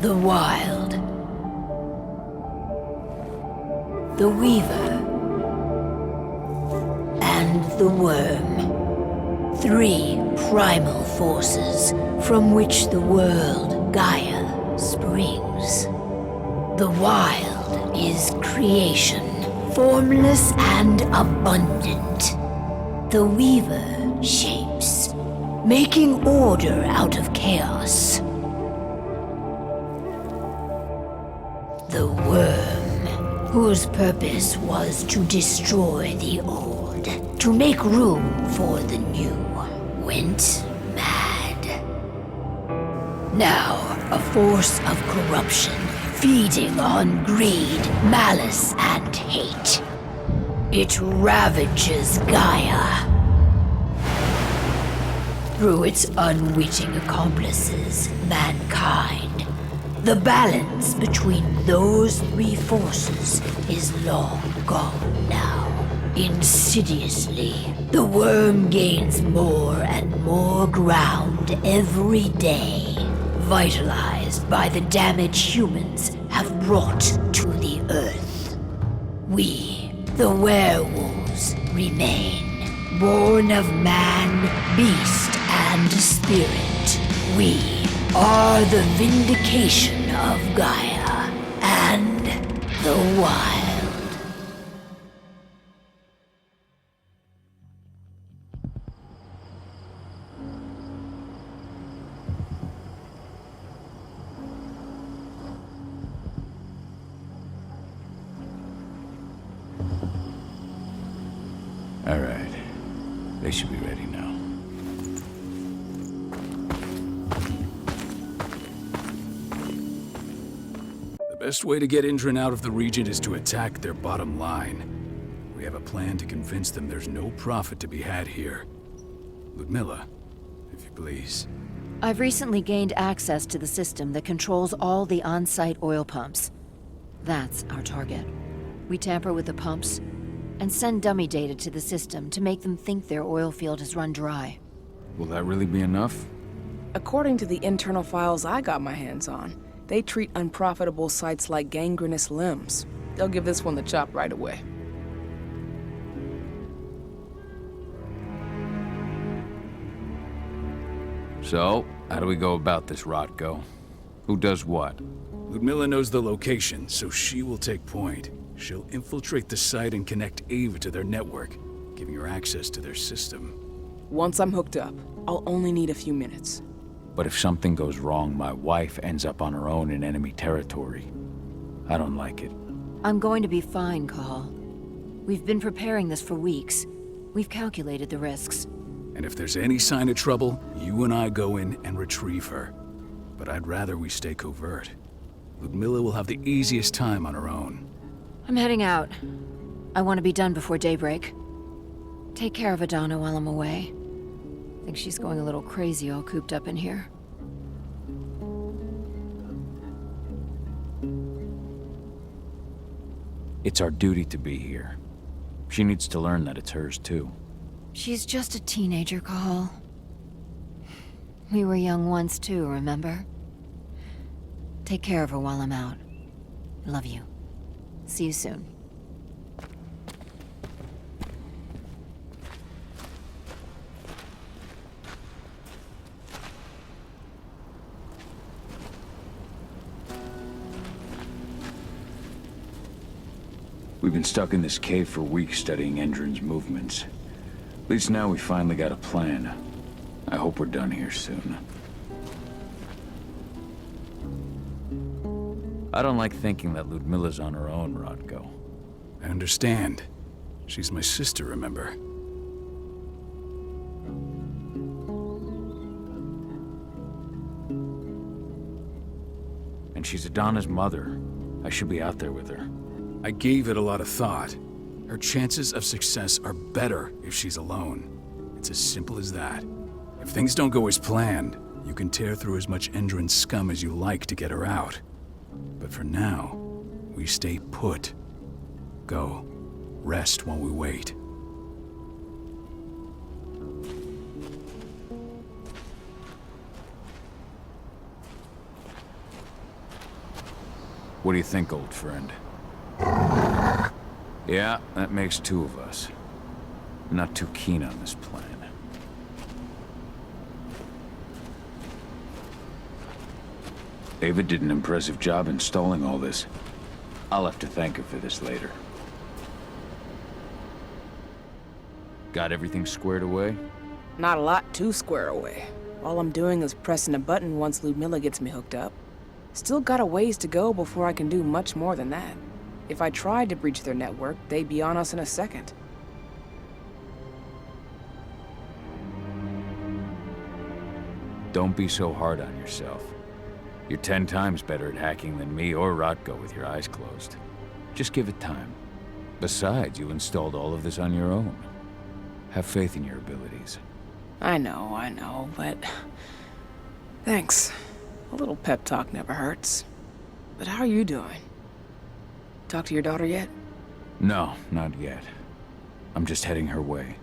The Wild. The Weaver. And the Worm. Three primal forces from which the world, Gaia, springs. The Wild is creation, formless and abundant. The Weaver shapes, making order out of chaos. The Worm, whose purpose was to destroy the old, to make room for the new, went mad. Now, a force of corruption, feeding on greed, malice, and hate. It ravages Gaia. Through its unwitting accomplices, mankind, the balance between those three forces is long gone now. Insidiously, the Worm gains more and more ground every day, vitalized by the damage humans have brought to the Earth. We, the werewolves, remain, born of man, beast, and spirit. We are the vindication of Gaia and the Wild. All right. They should be ready now. The best way to get Indran out of the region is to attack their bottom line. We have a plan to convince them there's no profit to be had here. Ludmilla, if you please. I've recently gained access to the system that controls all the on-site oil pumps. That's our target. We tamper with the pumps and send dummy data to the system to make them think their oil field has run dry. Will that really be enough? According to the internal files I got my hands on, they treat unprofitable sites like gangrenous limbs. They'll give this one the chop right away. So, how do we go about this, Rotko? Who does what? Ludmilla knows the location, so she will take point. She'll infiltrate the site and connect Ava to their network, giving her access to their system. Once I'm hooked up, I'll only need a few minutes. But if something goes wrong, my wife ends up on her own in enemy territory. I don't like it. I'm going to be fine, Cahal. We've been preparing this for weeks. We've calculated the risks. And if there's any sign of trouble, you and I go in and retrieve her. But I'd rather we stay covert. Ludmilla will have the easiest time on her own. I'm heading out. I want to be done before daybreak. Take care of Adana while I'm away. I think she's going a little crazy all cooped up in here. It's our duty to be here. She needs to learn that it's hers too. She's just a teenager, Cahal. We were young once too, remember? Take care of her while I'm out. Love you. See you soon. We've been stuck in this cave for weeks studying Endrin's movements. At least now we finally got a plan. I hope we're done here soon. I don't like thinking that Ludmilla's on her own, Rotko. I understand. She's my sister, remember? And she's Adana's mother. I should be out there with her. I gave it a lot of thought. Her chances of success are better if she's alone. It's as simple as that. If things don't go as planned, you can tear through as much Endrin scum as you like to get her out. But for now, we stay put. Go. Rest while we wait. What do you think, old friend? Yeah, that makes two of us. I'm not too keen on this plan. Ava did an impressive job installing all this. I'll have to thank her for this later. Got everything squared away? Not a lot to square away. All I'm doing is pressing a button once Ludmilla gets me hooked up. Still got a ways to go before I can do much more than that. If I tried to breach their network, they'd be on us in a second. Don't be so hard on yourself. You're 10 times better at hacking than me or Rotko with your eyes closed. Just give it time. Besides, you installed all of this on your own. Have faith in your abilities. I know, but... Thanks. A little pep talk never hurts. But how are you doing? Talk to your daughter yet? No, not yet. I'm just heading her way.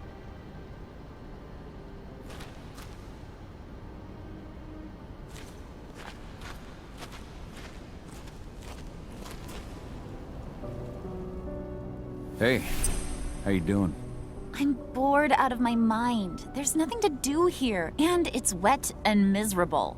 Hey, how you doing? I'm bored out of my mind. There's nothing to do here, and it's wet and miserable.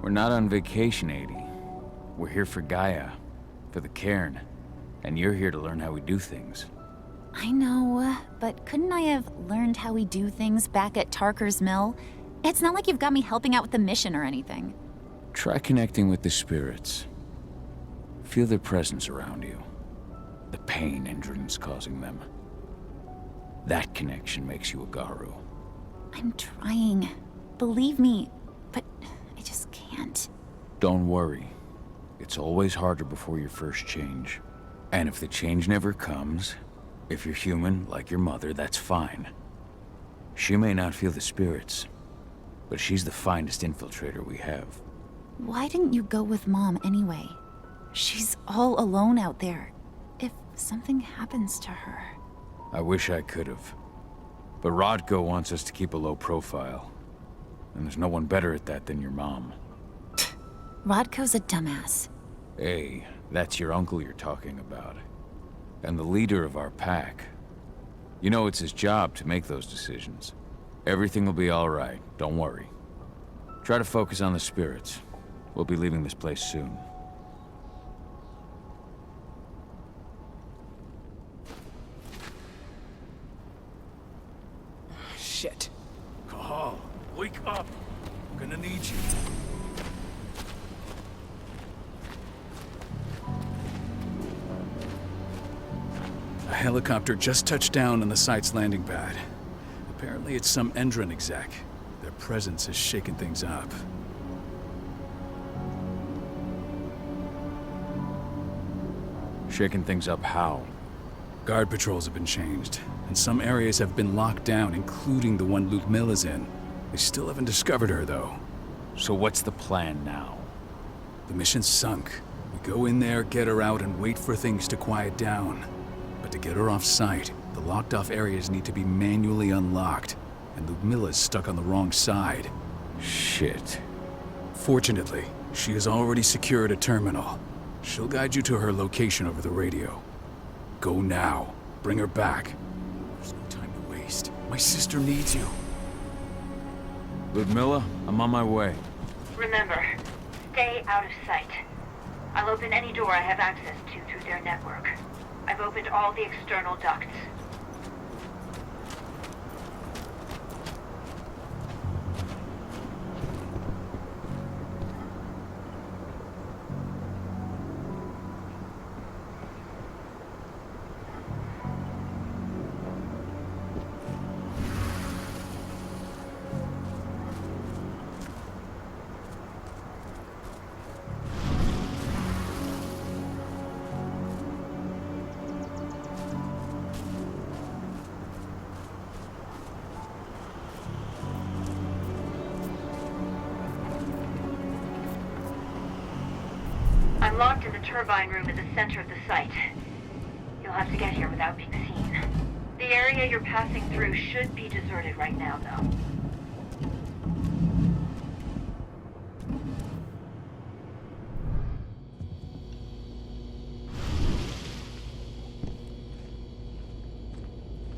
We're not on vacation, Adi. We're here for Gaia, for the cairn, and you're here to learn how we do things. I know, but couldn't I have learned how we do things back at Tarker's Mill? It's not like you've got me helping out with the mission or anything. Try connecting with the spirits. Feel their presence around you. The pain Endron's causing them. That connection makes you a Garu. I'm trying. Believe me, but I just can't. Don't worry. It's always harder before your first change. And if the change never comes, if you're human, like your mother, that's fine. She may not feel the spirits, but she's the finest infiltrator we have. Why didn't you go with Mom anyway? She's all alone out there. If something happens to her... I wish I could have. But Rodko wants us to keep a low profile. And there's no one better at that than your mom. Rodko's a dumbass. Hey, that's your uncle you're talking about. And the leader of our pack. You know it's his job to make those decisions. Everything will be all right, don't worry. Try to focus on the spirits. We'll be leaving this place soon. Shit. Cahal, wake up! I'm gonna need you. A helicopter just touched down on the site's landing pad. Apparently it's some Endron exec. Their presence has shaken things up. Shaking things up how? Guard patrols have been changed, and some areas have been locked down, including the one Ludmilla's in. They still haven't discovered her, though. So what's the plan now? The mission's sunk. We go in there, get her out, and wait for things to quiet down. But to get her off site, the locked-off areas need to be manually unlocked, and Ludmilla's stuck on the wrong side. Shit. Fortunately, she has already secured a terminal. She'll guide you to her location over the radio. Go now. Bring her back. There's no time to waste. My sister needs you. Ludmilla, I'm on my way. Remember, stay out of sight. I'll open any door I have access to through their network. I've opened all the external ducts. I'm locked in the turbine room at the center of the site. You'll have to get here without being seen. The area you're passing through should be deserted right now, though.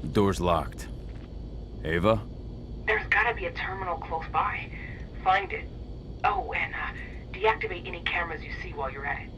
The door's locked. Ava? There's gotta be a terminal close by. Find it. Oh, and deactivate any cameras you see while you're at it.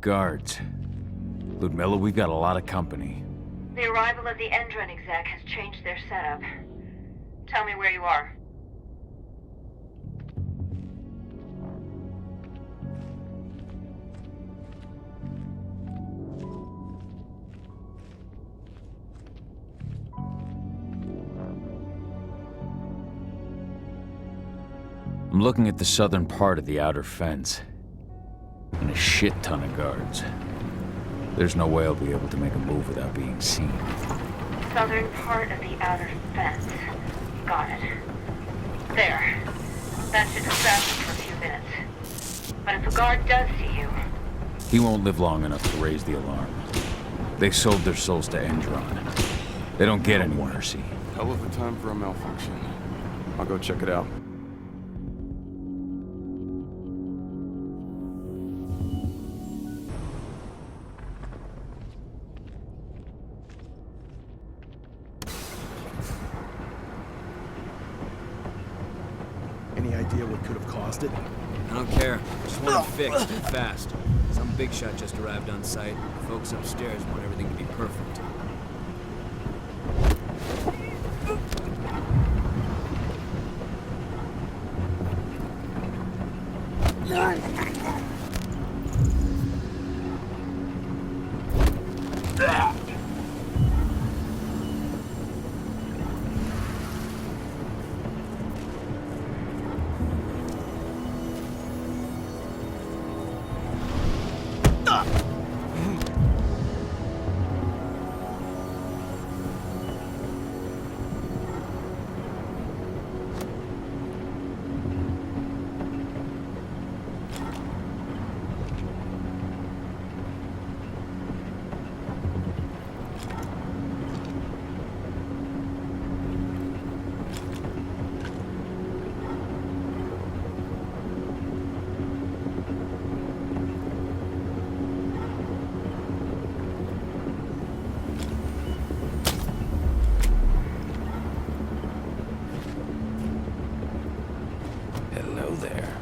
guards. Ludmilla, we've got a lot of company. The arrival of the Endron exec has changed their setup. Tell me where you are. I'm looking at the southern part of the outer fence. And a shit ton of guards. There's no way I'll be able to make a move without being seen. Southern part of the outer fence. Got it. There. That should distract you for a few minutes. But if a guard does see you... He won't live long enough to raise the alarm. They sold their souls to Endron. They don't get any mercy. Hell of a time for a malfunction. I'll go check it out. Any idea what could have caused it? I don't care. Just want it fixed, fast. Some big shot just arrived on site. The folks upstairs want everything to be perfect. Hello there.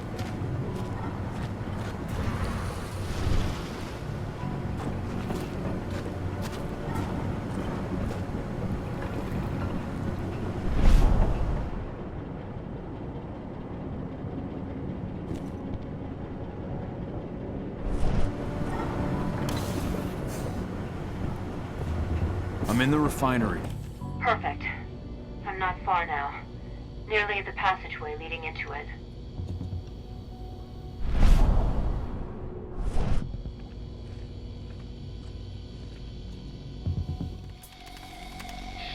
I'm in the refinery. Perfect. I'm not far now. Nearly at the passageway leading into it.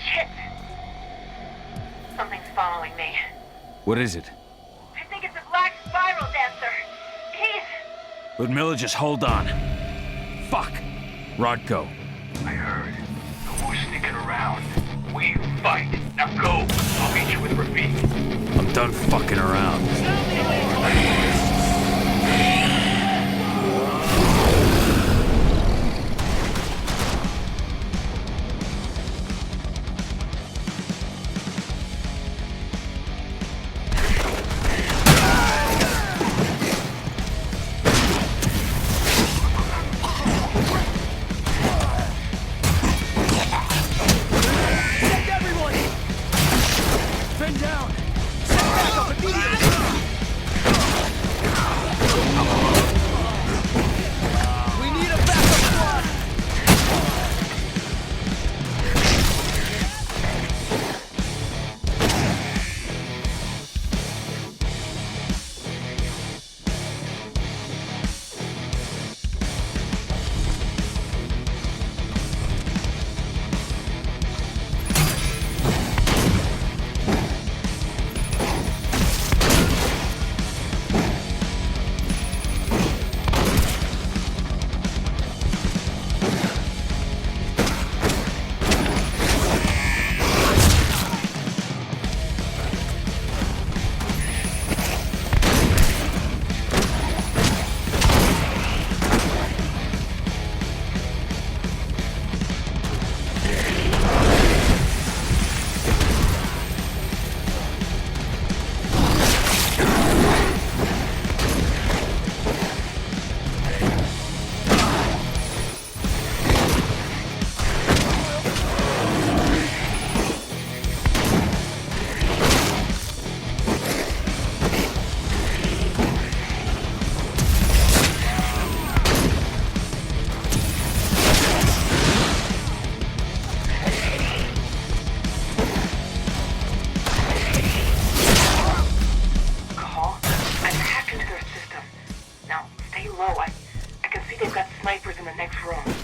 Shit! Something's following me. What is it? I think it's a black spiral dancer. He's... Ludmilla, just hold on. Fuck! Rodko. I heard. No more sneaking around. We fight. Now go. I'll meet you with Rafik. I'm done fucking around. Down! Set back up immediately! sniper's in the next room.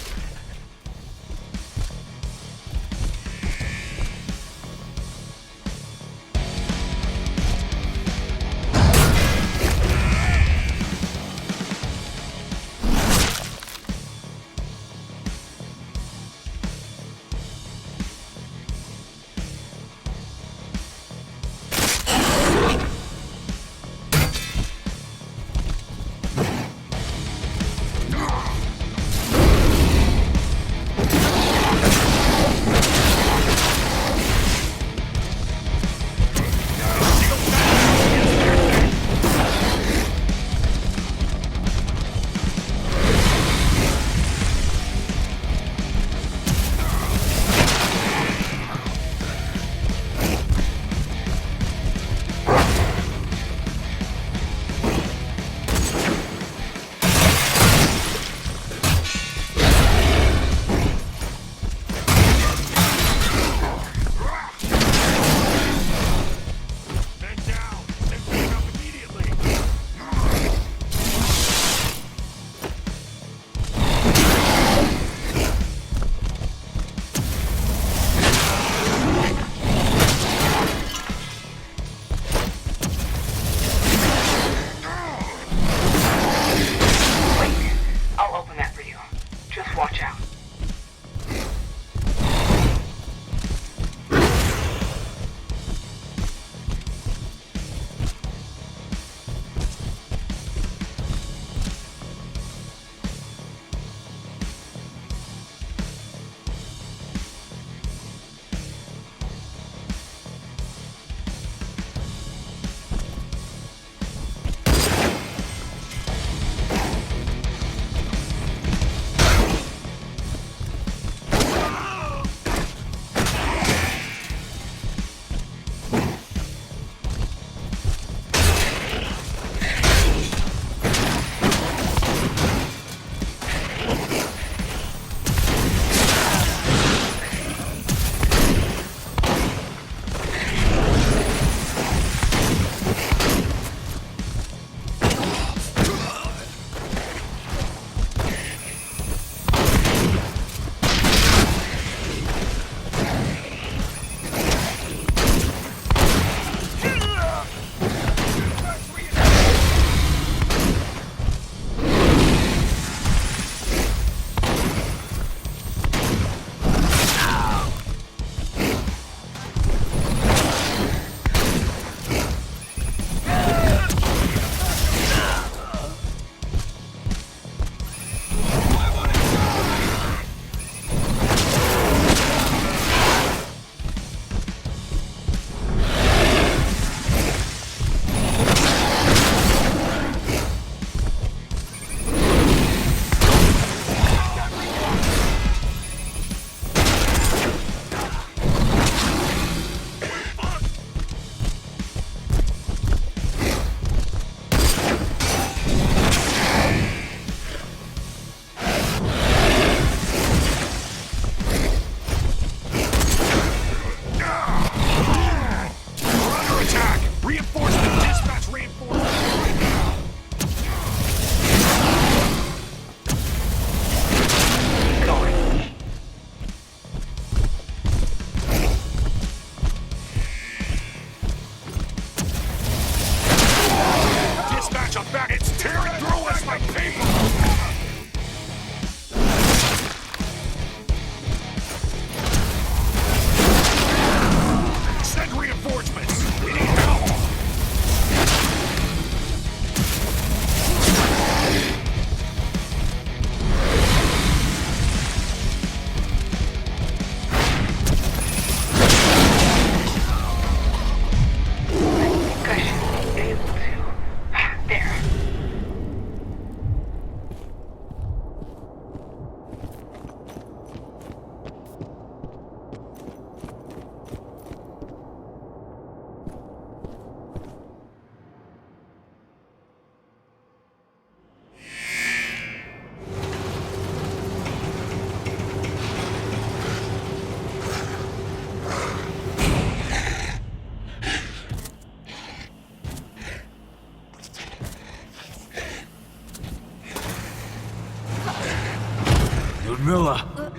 Ludmilla!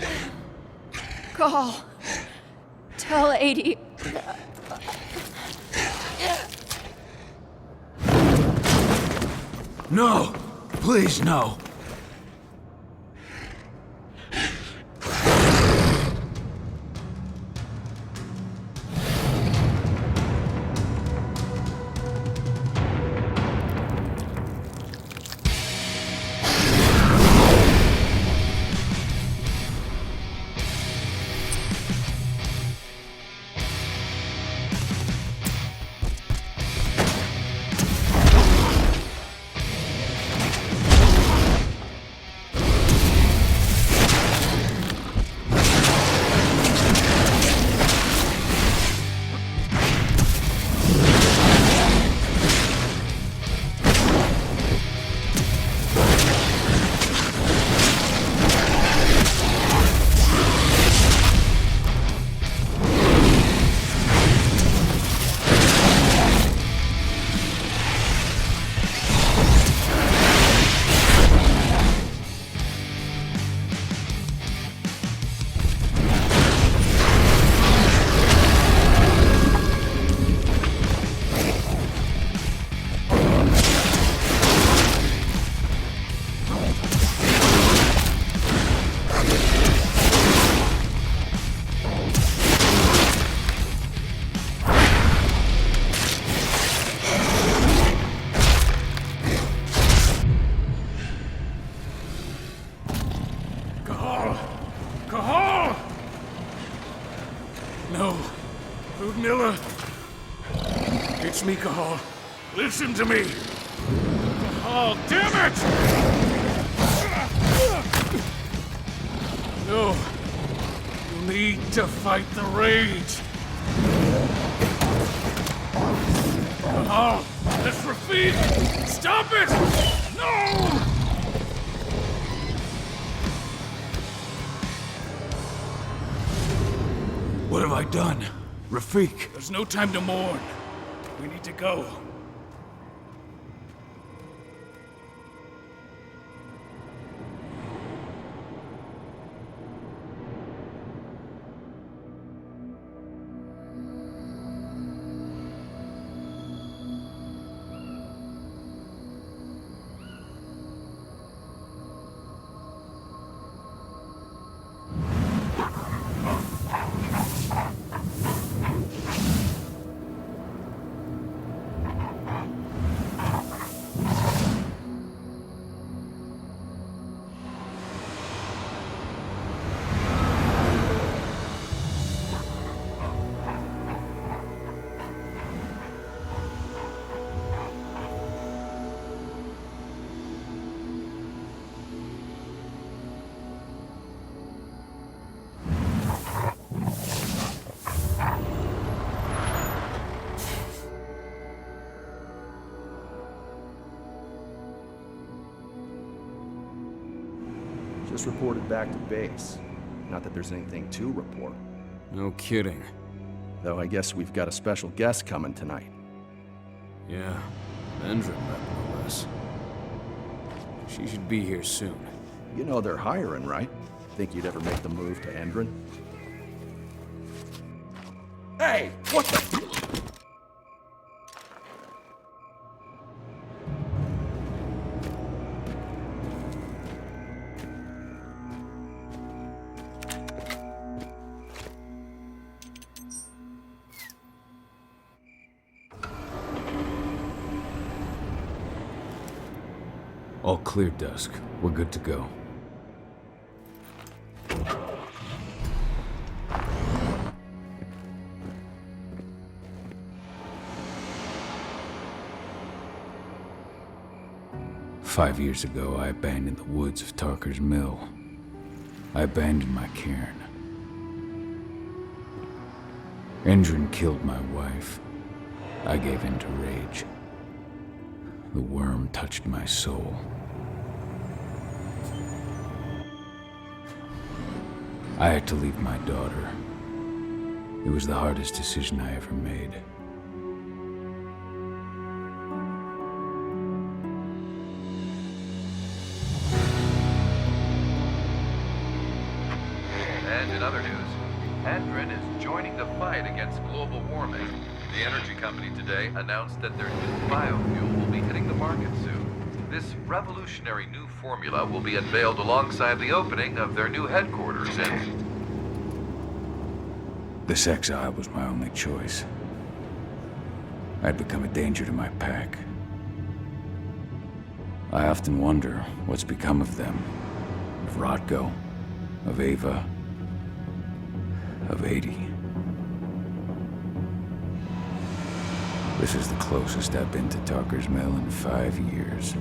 Call. Tell 80. No! Please, no! No. Ludmilla. It's me, Cahal. Listen to me. Cahal, damn it! No. You need to fight the rage. Cahal, that's Rafik! Stop it! No! What have I done? Rafik! There's no time to mourn. We need to go. Just reported back to base. Not that there's anything to report. No kidding. Though I guess we've got a special guest coming tonight. Yeah, Endrin rep, no less. She should be here soon. You know they're hiring, right? Think you'd ever make the move to Endrin? Hey! What the... All clear, Dusk. We're good to go. "5 years ago, I abandoned the woods of Tarker's Mill. I abandoned my cairn. Endrin killed my wife. I gave in to rage. The worm touched my soul. I had to leave my daughter. It was the hardest decision I ever made. And in other news, Hadron is joining the fight against global warming. The energy company today announced that their new biofuel will be hitting the market soon. This revolutionary new formula will be unveiled alongside the opening of their new headquarters in... This exile was my only choice. I'd become a danger to my pack. I often wonder what's become of them. Of Rodko, of Ava, of 80. This is the closest I've been to Talker's Mill in 5 years.